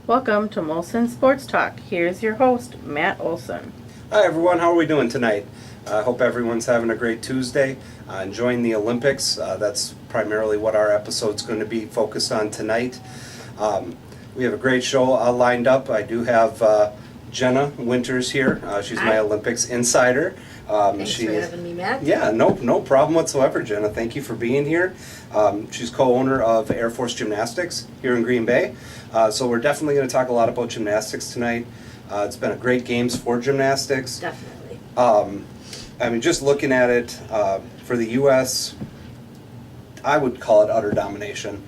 Welcome to Molson Sports Talk. Here's your host, Matt Olson. Hi everyone, how are we doing tonight? I hope everyone's having a great Tuesday, enjoying the Olympics. That's primarily what our episode's going to be focused on tonight. We have a great show lined up. I do have Jenna Winters here. She's my Olympics Insider. Thanks for having me, Matt. Yeah, no problem whatsoever, Jenna. Thank you for being here. She's co-owner of Air Force Gymnastics here in Green Bay. So we're definitely going to talk a lot about gymnastics tonight. It's been a great games for gymnastics. Definitely. I mean, just looking at it, for the U.S., I would call it utter domination.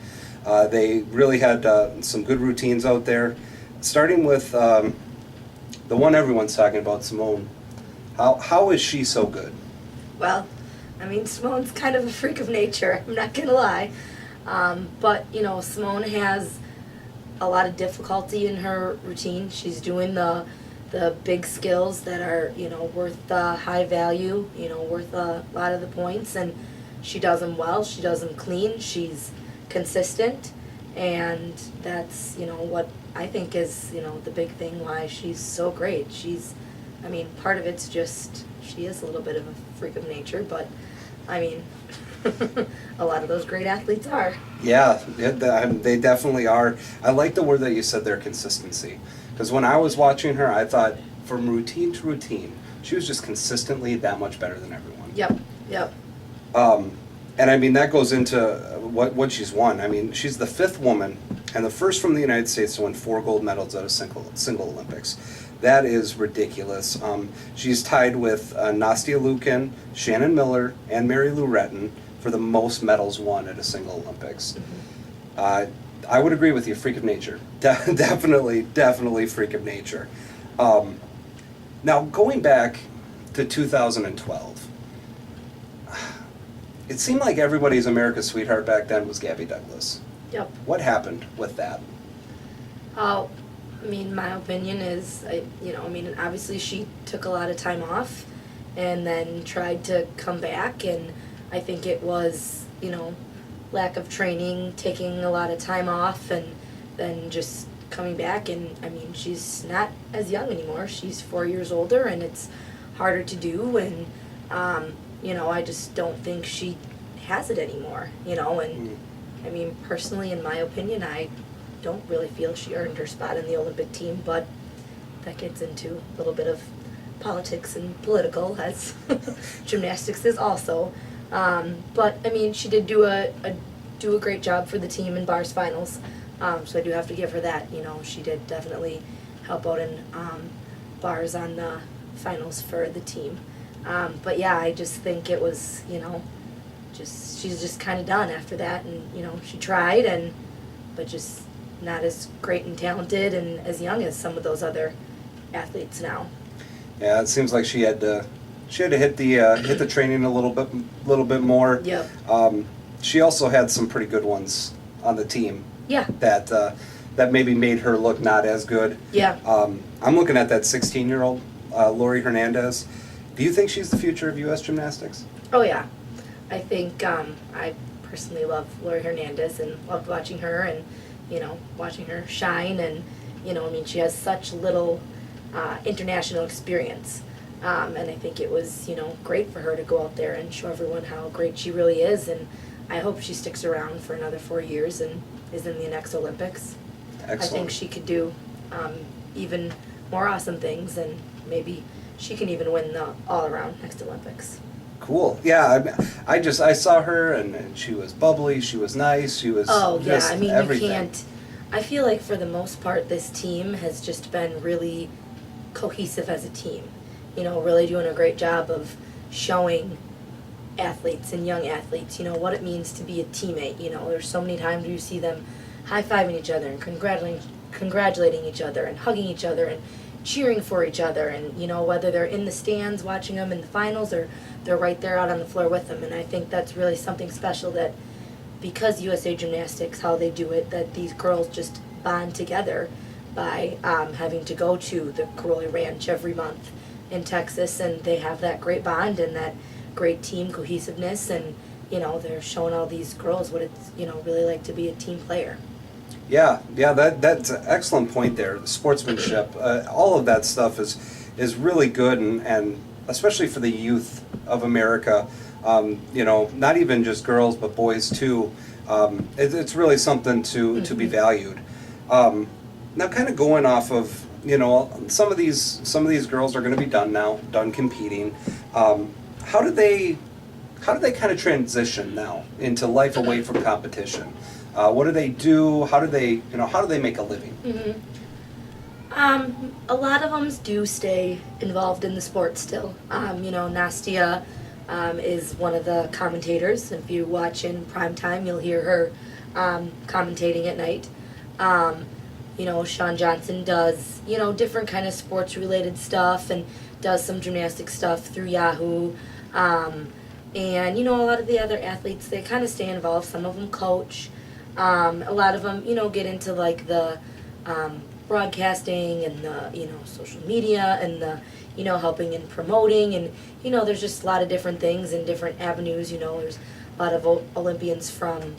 They really had some good routines out there, starting with the one everyone's talking about, Simone. How is she so good? Well, I mean, Simone's kind of a freak of nature, I'm not going to lie. But, you know, Simone has a lot of difficulty in her routine. She's doing the big skills that are, you know, worth high value, you know, worth a lot of the points. And she does them well. She does them clean. She's consistent. And that's, you know, what I think is, you know, the big thing why she's so great. I mean, part of it's just she is a little bit of a freak of nature, but I mean, a lot of those great athletes are. Yeah, they definitely are. I like the word that you said there, consistency. Because when I was watching her, I thought from routine to routine, she was just consistently that much better than everyone. Yep. And I mean, that goes into what she's won. I mean, she's the fifth woman and the first from the United States to win 4 gold medals at a single Olympics. That is ridiculous. She's tied with Nastia Liukin, Shannon Miller, and Mary Lou Retton for the most medals won at a single Olympics. I would agree with you, freak of nature. Definitely freak of nature. Now, going back to 2012, it seemed like everybody's America's sweetheart back then was Gabby Douglas. Yep. What happened with that? I mean, my opinion is, obviously she took a lot of time off and then tried to come back, and I think it was, you know, lack of training, taking a lot of time off, and then just coming back. And I mean, she's not as young anymore. She's 4 years older, and it's harder to do, and you know, I just don't think she has it anymore, you know. And I mean, personally, in my opinion, I don't really feel she earned her spot in the Olympic team, but that gets into a little bit of politics and political, as gymnastics is also. But I mean, she did do a great job for the team in bars finals, so I do have to give her that. You know, she did definitely help out in bars on the finals for the team. But yeah, I just think it was, you know, she's just kind of done after that, and you know, she tried, but just not as great and talented and as young as some of those other athletes now. Yeah, it seems like she had to hit the training a little bit more. Yep. She also had some pretty good ones on the team. Yeah. That maybe made her look not as good. Yeah. I'm looking at that 16-year-old Lori Hernandez. Do you think she's the future of U.S. gymnastics? Oh yeah, I think I personally love Lori Hernandez and loved watching her, and you know, watching her shine. And you know, I mean, she has such little international experience, and I think it was, you know, great for her to go out there and show everyone how great she really is. And I hope she sticks around for another 4 years and is in the next Olympics. Excellent. I think she could do even more awesome things, and maybe she can even win the all-around next Olympics. Cool. Yeah, I saw her, and she was bubbly. She was nice. She was just I mean, everything. you can't. I feel like for the most part, this team has just been really cohesive as a team. You know, really doing a great job of showing athletes and young athletes, you know, what it means to be a teammate. You know, there's so many times where you see them high-fiving each other and congratulating each other and hugging each other and cheering for each other, and you know, whether they're in the stands watching them in the finals or they're right there out on the floor with them. And I think that's really something special, that because USA Gymnastics, how they do it, that these girls just bond together by having to go to the Caroli Ranch every month in Texas, and they have that great bond and that great team cohesiveness, and you know, they're showing all these girls what it's, you know, really like to be a team player. That's an excellent point there. The sportsmanship, all of that stuff is really good, and especially for the youth of America. Not even just girls, but boys too. It's really something to be valued. Now, kind of going off of some of these girls are going to be done competing. How do they kind of transition now into life away from competition? What do they do? How do they make a living? A lot of them do stay involved in the sport still. Nastia is one of the commentators. If you watch in prime time, you'll hear her commentating at night. Sean Johnson does, different kind of sports related stuff and does some gymnastic stuff through Yahoo. And, a lot of the other athletes, they kind of stay involved. Some of them coach. A lot of them, get into like the broadcasting and the, social media and the, helping and promoting. And, there's just a lot of different things and different avenues. There's a lot of Olympians from,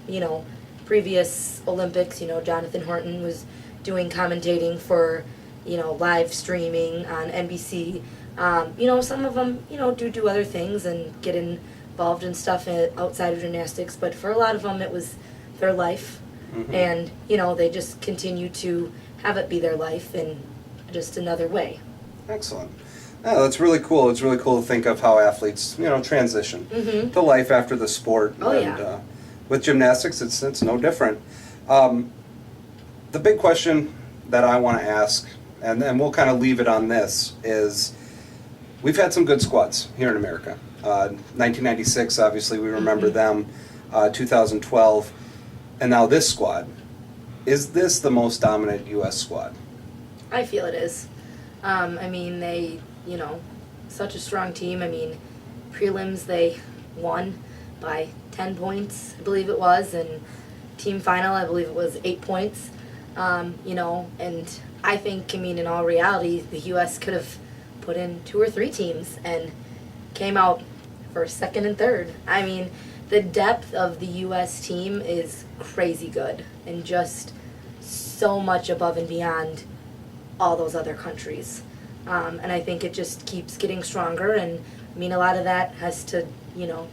previous Olympics. Jonathan Horton was doing commentating for, live streaming on NBC. Some of them, do other things and get involved in stuff outside of gymnastics. But for a lot of them, it was their life. Mm-hmm. And, they just continue to have it be their life in just another way. Excellent. Yeah, that's really cool. It's really cool to think of how athletes, transition to life after the sport. Oh, and, yeah. With gymnastics, it's no different. The big question that I want to ask, and we'll kind of leave it on this, is we've had some good squads here in America. 1996, obviously, we remember them. 2012, and now this squad. Is this the most dominant U.S. squad? I feel it is. They, such a strong team. Prelims, they won by 10 points, I believe it was, and team final, I believe it was 8 points. And I think, in all reality, the U.S. could have put in 2 or 3 teams and came out first, second, and third. The depth of the U.S. team is crazy good and just so much above and beyond all those other countries. And I think it just keeps getting stronger. And, a lot of that has to,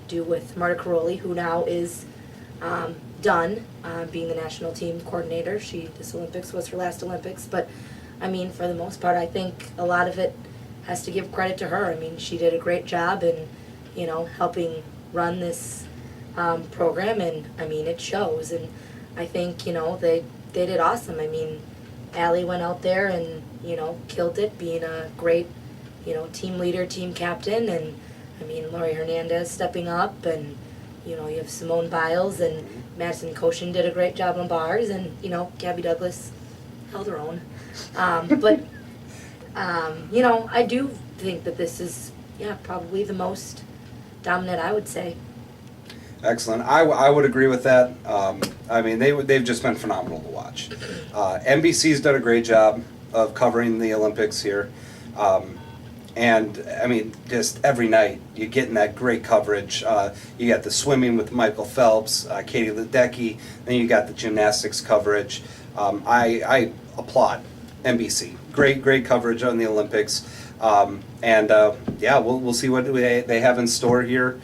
do with Marta Karolyi, who now is done being the national team coordinator. This Olympics was her last Olympics. But, for the most part, I think a lot of it has to give credit to her. She did a great job in, helping run this program, and it shows. And I think they did awesome. Allie went out there and killed it, being a great team leader, team captain, and Laurie Hernandez stepping up, and you have Simone Biles and Madison Koshin did a great job on bars, and Gabby Douglas held her own. But I do think that this is probably the most dominant, I would say. Excellent. I would agree with that. They've just been phenomenal to watch. NBC's done a great job of covering the Olympics here. Just every night you're getting that great coverage. You got the swimming with Michael Phelps, Katie Ledecky, then you got the gymnastics coverage. I applaud NBC. Great coverage on the Olympics. We'll see what they have in store here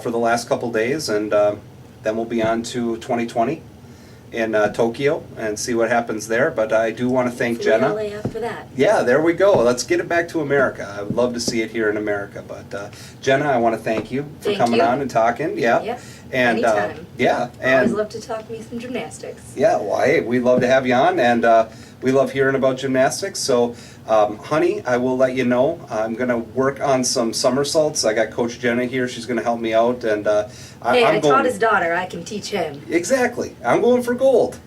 for the last couple days, and then we'll be on to 2020 in Tokyo and see what happens there. But I do want to thank Jenna. LA after that. Yeah, there we go. Let's get it back to America. I would love to see it here in America. But Jenna, I want to thank you for coming on and talking. Yeah. Yep. And anytime. And always love to talk me some gymnastics. Yeah, well, hey, we'd love to have you on, and we love hearing about gymnastics. So, honey, I will let you know. I'm going to work on some somersaults. I got Coach Jenna here. She's going to help me out. And I taught his daughter. I can teach him. Exactly. I'm going for gold.